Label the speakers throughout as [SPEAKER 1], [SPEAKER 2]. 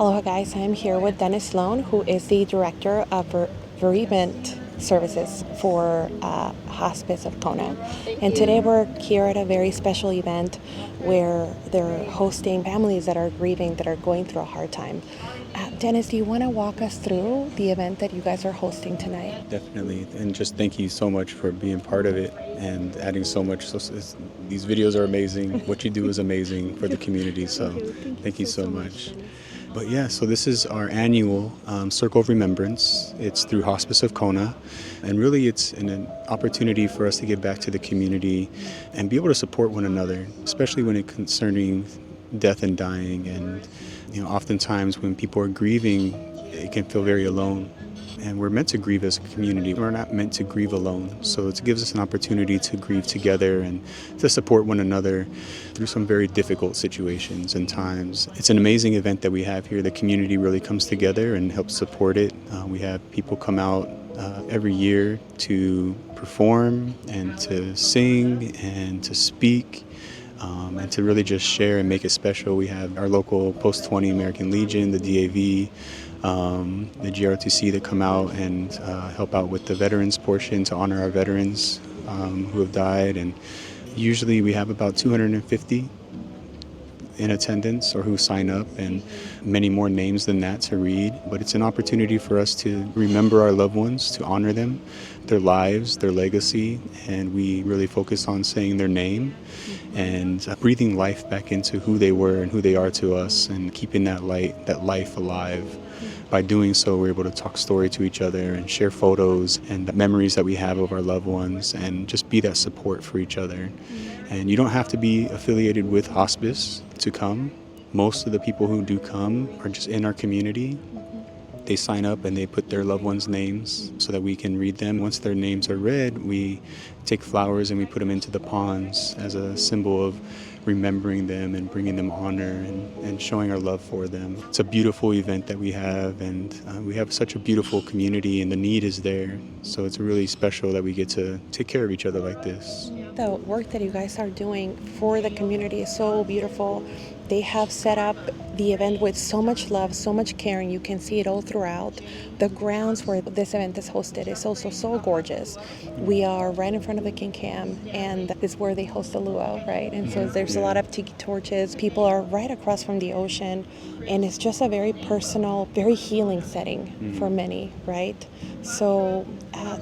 [SPEAKER 1] Aloha guys, I'm here with Dennis Sloan, who is the Director of Bereavement Services for Hospice of Kona. And today we're here at a very special event where they're hosting families that are grieving, that are going through a hard time. Dennis, do you want to walk us through the event that you guys are hosting tonight?
[SPEAKER 2] Definitely, and just thank you so much for being part of it and adding so much. These videos are amazing. What you do is amazing for the community, so thank you so much. But yeah, so this is our annual Circle of Remembrance. It's through Hospice of Kona, and really it's an opportunity for us to give back to the community and be able to support one another, especially when it's concerning death and dying. And oftentimes when people are grieving, it can feel very alone. And we're meant to grieve as a community. We're not meant to grieve alone. So it gives us an opportunity to grieve together and to support one another through some very difficult situations and times. It's an amazing event that we have here. The community really comes together and helps support it. We have people come out every year to perform and to sing and to speak. And to really just share and make it special. We have our local Post-20 American Legion, the DAV, the GRTC that come out and help out with the veterans portion to honor our veterans who have died. And usually we have about 250 in attendance or who sign up, and many more names than that to read. But it's an opportunity for us to remember our loved ones, to honor them, their lives, their legacy, and we really focus on saying their name and breathing life back into who they were and who they are to us, and keeping that life alive. By doing so, we're able to talk story to each other and share photos and the memories that we have of our loved ones, and just be that support for each other. And you don't have to be affiliated with hospice to come. Most of the people who do come are just in our community. They sign up and they put their loved ones' names so that we can read them. Once their names are read, we take flowers and we put them into the ponds as a symbol of remembering them and bringing them honor and showing our love for them. It's a beautiful event that we have, and we have such a beautiful community, and the need is there. So it's really special that we get to take care of each other like this.
[SPEAKER 1] The work that you guys are doing for the community is so beautiful. They have set up the event with so much love, so much caring. You can see it all throughout. The grounds where this event is hosted is also so gorgeous. We are right in front of the King Cam, and it's where they host the luau, right? And so there's a lot of tiki torches. People are right across from the ocean, and it's just a very personal, very healing setting for many, right? So,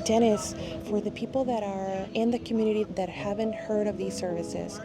[SPEAKER 1] Dennis, for the people that are in the community that haven't heard of these services,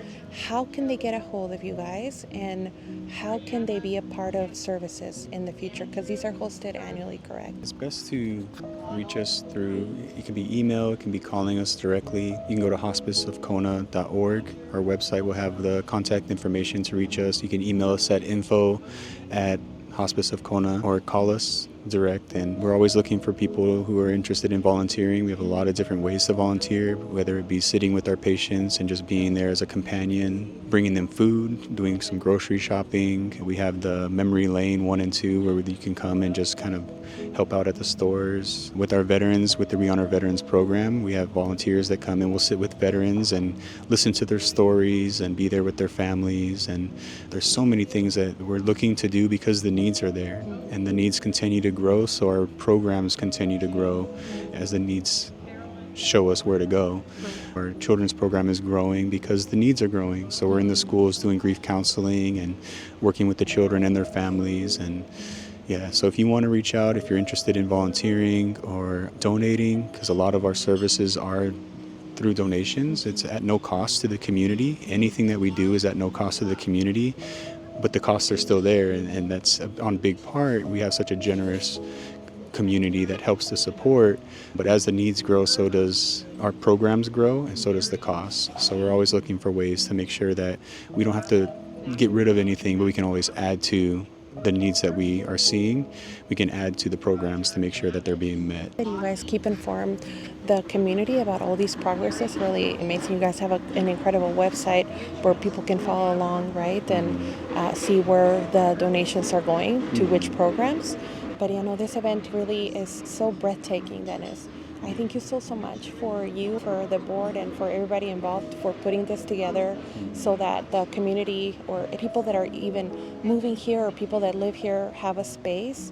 [SPEAKER 1] how can they get a hold of you guys, and how can they be a part of services in the future? Because these are hosted annually, correct?
[SPEAKER 2] It's best to reach us through, it can be email, it can be calling us directly. You can go to hospiceofkona.org. Our website will have the contact information to reach us. You can email us at info@hospiceofkona or call us direct. And we're always looking for people who are interested in volunteering. We have a lot of different ways to volunteer, whether it be sitting with our patients and just being there as a companion, bringing them food, doing some grocery shopping. We have the memory lane 1 and 2 where you can come and just kind of help out at the stores. With our veterans, with the We Honor Veterans program, we have volunteers that come and will sit with veterans and listen to their stories and be there with their families. And there's so many things that we're looking to do because the needs are there, and the needs continue to grow, so our programs continue to grow as the needs show us where to go. Our children's program is growing because the needs are growing. So we're in the schools doing grief counseling and working with the children and their families. And yeah, so if you want to reach out, if you're interested in volunteering or donating, because a lot of our services are through donations, it's at no cost to the community. Anything that we do is at no cost to the community, but the costs are still there, and that's on big part. We have such a generous community that helps to support, but as the needs grow, so does our programs grow, and so does the cost. So we're always looking for ways to make sure that we don't have to get rid of anything, but we can always add to the needs that we are seeing. We can add to the programs to make sure that they're being met.
[SPEAKER 1] You guys keep informed the community about all these progresses. Really amazing. You guys have an incredible website where people can follow along, right, and see where the donations are going to which programs. But this event really is so breathtaking, Dennis. I thank you so much for you, for the board, and for everybody involved for putting this together so that the community or people that are even moving here or people that live here have a space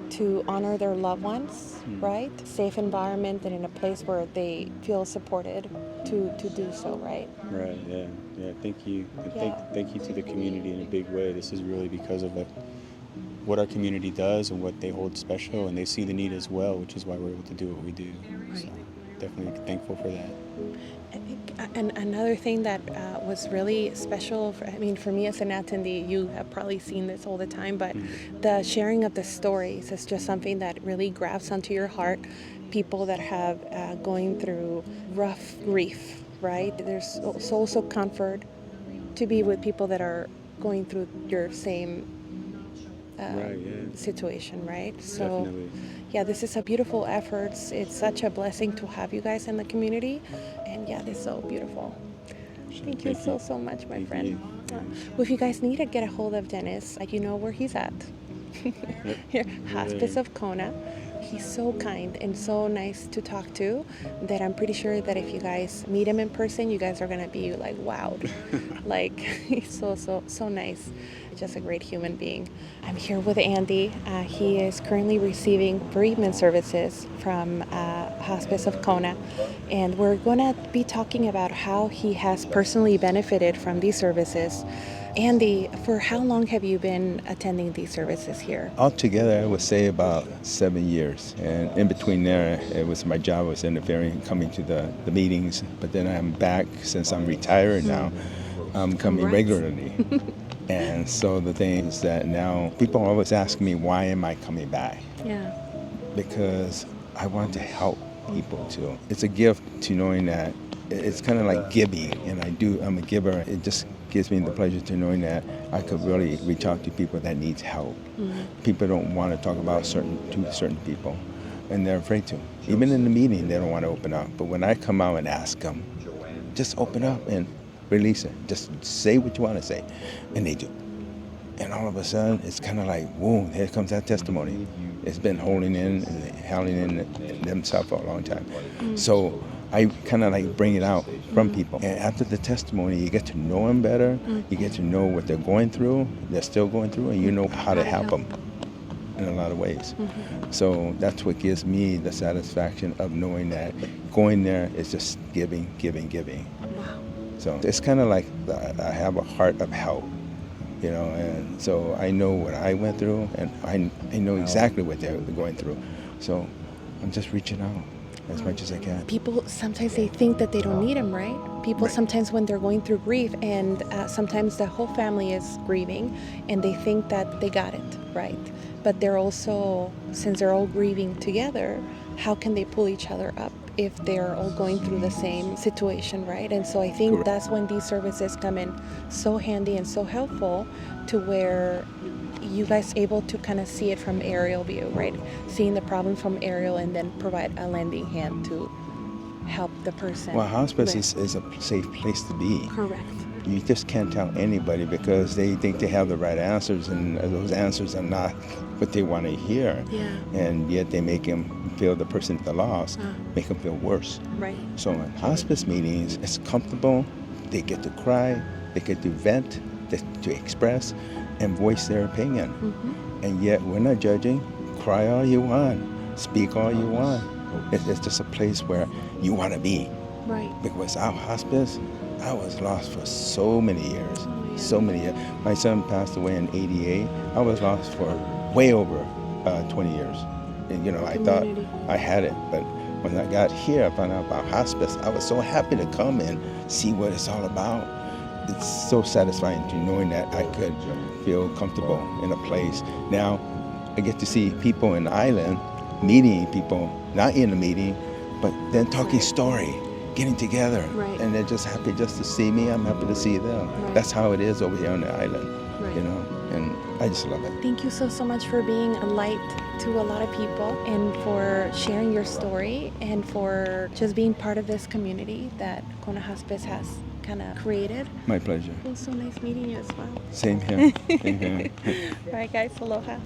[SPEAKER 1] to honor their loved ones, right? Safe environment and in a place where they feel supported to do so, right?
[SPEAKER 2] Right, yeah. Thank you. And
[SPEAKER 1] Yeah.
[SPEAKER 2] thank you to the community in a big way. This is really because of what our community does and what they hold special, and they see the need as well, which is why we're able to do what we do. So definitely thankful for that.
[SPEAKER 1] I think, and another thing that was really special, for me as an attendee, you have probably seen this all the time, but the sharing of the stories is just something that really grabs onto your heart. People that have going through rough grief, right? There's also comfort to be with people that are going through your same
[SPEAKER 2] Right, yeah.
[SPEAKER 1] situation, right? So,
[SPEAKER 2] Definitely.
[SPEAKER 1] yeah, this is a beautiful effort. It's such a blessing to have you guys in the community, and yeah, this is so beautiful. Thank you so much, my
[SPEAKER 2] Thank
[SPEAKER 1] friend.
[SPEAKER 2] you.
[SPEAKER 1] Well, if you guys need to get a hold of Dennis, you know where he's at. Here, Hospice of Kona. He's so kind and so nice to talk to that I'm pretty sure that if you guys meet him in person, you guys are gonna be like, wowed. Like, he's so nice. Just a great human being. I'm here with Andy. He is currently receiving bereavement services from Hospice of Kona, and we're gonna be talking about how he has personally benefited from these services. Andy, for how long have you been attending these services here?
[SPEAKER 3] Altogether, I would say about 7 years. And in between there, it was my job was interfering, coming to the meetings. But then I'm back, since I'm retired now, I'm coming regularly. And so the thing is that now people always ask me, why am I coming back?
[SPEAKER 1] Yeah.
[SPEAKER 3] Because I want to help people too. It's a gift to knowing that it's kind of like giving, and I'm a giver. It just gives me the pleasure to knowing that I could really reach out to people that needs help. People don't want to talk about certain people, and they're afraid to. Even in the meeting, they don't want to open up. But when I come out and ask them, just open up and release it. Just say what you want to say, and they do. And all of a sudden, it's kind of like, boom, here comes that testimony. It's been holding in and howling in themselves for a long time. So I kind of like bring it out from people. And after the testimony, you get to know them better. You get to know what they're going through, they're still going through, and you know how to help them in a lot of ways. So that's what gives me the satisfaction of knowing that going there is just giving. So it's kind of like I have a heart of help, and so I know what I went through, and I know exactly what they're going through. So I'm just reaching out as much as I can.
[SPEAKER 1] People sometimes they think that they don't need him, right? People sometimes when they're going through grief, and sometimes the whole family is grieving, and they think that they got it, right? But they're also, since they're all grieving together, how can they pull each other up if they're all going through the same situation, right? And so I think that's when these services come in so handy and so helpful, to where you guys able to kind of see it from aerial view, right? Seeing the problem from aerial and then provide a lending hand to help the person.
[SPEAKER 3] Well, hospice is a safe place to be.
[SPEAKER 1] Correct.
[SPEAKER 3] You just can't tell anybody because they think they have the right answers, and those answers are not what they want to hear.
[SPEAKER 1] Yeah.
[SPEAKER 3] And yet they make them feel, the person at the loss, make them feel worse.
[SPEAKER 1] Right.
[SPEAKER 3] So in hospice meetings, it's comfortable. They get to cry, they get to vent, to express, and voice their opinion. And yet we're not judging. Cry all you want, speak all you want. It's just a place where you want to be.
[SPEAKER 1] Right.
[SPEAKER 3] Because our hospice, I was lost for so many years. So many years. My son passed away in '88. I was lost for way over 20 years. And, I thought I had it, but when I got here, I found out about hospice. I was so happy to come and see what it's all about. It's so satisfying to knowing that I could feel comfortable in a place. Now, I get to see people in the island, meeting people, not in a meeting, but then talking story, getting together.
[SPEAKER 1] Right.
[SPEAKER 3] And they're just happy just to see me. I'm happy to see them.
[SPEAKER 1] Right.
[SPEAKER 3] That's how it is over here on the island,
[SPEAKER 1] Right.
[SPEAKER 3] And I just love it.
[SPEAKER 1] Thank you so much for being a light to a lot of people, and for sharing your story, and for just being part of this community that Kona Hospice has kind of created.
[SPEAKER 3] My pleasure.
[SPEAKER 1] It was so nice meeting you as well.
[SPEAKER 3] Same here. Same here.
[SPEAKER 1] All right, guys, aloha.